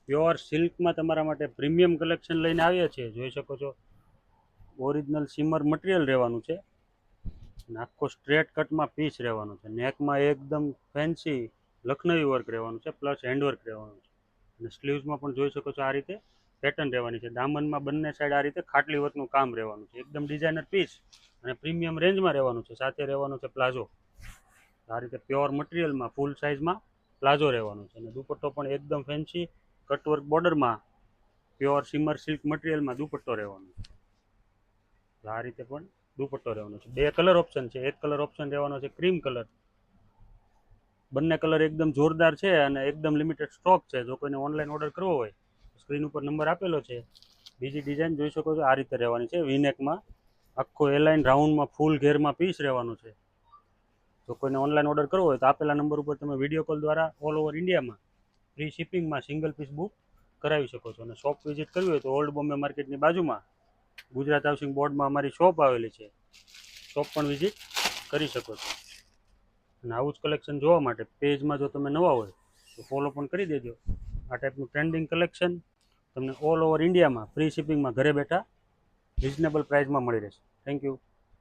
Pure સિલ્કમાં તમારા માટે premium collection લઈને આવ્યા છીએ. જોઈ શકો છો ઓરિજિનલ સિમર મટીરિયલ રહેવાનું છે અને આખો સ્ટ્રેટ કટમાં પીસ રહેવાનું છે. નેકમાં એકદમ ફેન્સી લખનવી વર્ક રહેવાનું છે પ્લસ હેન્ડવર્ક રહેવાનું છે. અને સ્લીવ્સમાં પણ જોઈ શકો છો આ રીતે પેટર્ન રહેવાની છે. દામનમાં બંને સાઈડ આ રીતે ખાટલી વર્કનું કામ રહેવાનું છે. એકદમ ડિઝાઇનર પીસ અને પ્રીમિયમ રેન્જમાં રહેવાનું છે. સાથે રહેવાનું છે પ્લાઝો. આ રીતે પ્યોર મટીરિયલમાં ફૂલ સાઇઝમાં પ્લાઝો રહેવાનું છે. અને દુપટ્ટો પણ એકદમ fancy cutwork બોર્ડરમાં pure simmer silk મટીરિયલમાં દુપટ્ટો રહેવાનો છે. આ રીતે પણ દુપટ્ટો રહેવાનો છે. બે કલર ઓપ્શન છે. એક કલર ઓપ્શન રહેવાનો છે ક્રીમ કલર. બંને કલર એકદમ જોરદાર છે અને એકદમ લિમિટેડ સ્ટોક છે. જો કોઈને ઓનલાઈન ઓર્ડર કરવો હોય સ્ક્રીન ઉપર નંબર આપેલો છે. બીજી ડિઝાઇન જોઈ શકો છો આ રીતે રહેવાની છે. વીનેકમાં આખો એલાઇન રાઉન્ડમાં ફૂલ ઘેરમાં પીસ રહેવાનું છે. જો કોઈને ઓનલાઈન ઓર્ડર કરવો હોય તો આપેલા નંબર ઉપર તમે વિડીયો કોલ દ્વારા ઓલ ઓવર ઇન્ડિયામાં ફ્રી શિપિંગમાં સિંગલ પીસ બુક કરાવી શકો છો. અને શોપ વિઝિટ કરવી હોય તો ઓલ્ડ બોમ્બે માર્કેટની બાજુમાં ગુજરાત હાઉસિંગ બોર્ડમાં અમારી શોપ આવેલી છે. શોપ પણ વિઝિટ કરી શકો છો. અને આવું જ કલેક્શન જોવા માટે પેજમાં જો તમે નવા હોય તો ફોલો પણ કરી દેજો. આ ટાઈપનું ટ્રેન્ડિંગ કલેક્શન તમને ઓલ ઓવર ઇન્ડિયામાં ફ્રી શિપિંગમાં ઘરે બેઠા રિઝનેબલ પ્રાઇસમાં મળી રહેશે. Thank you.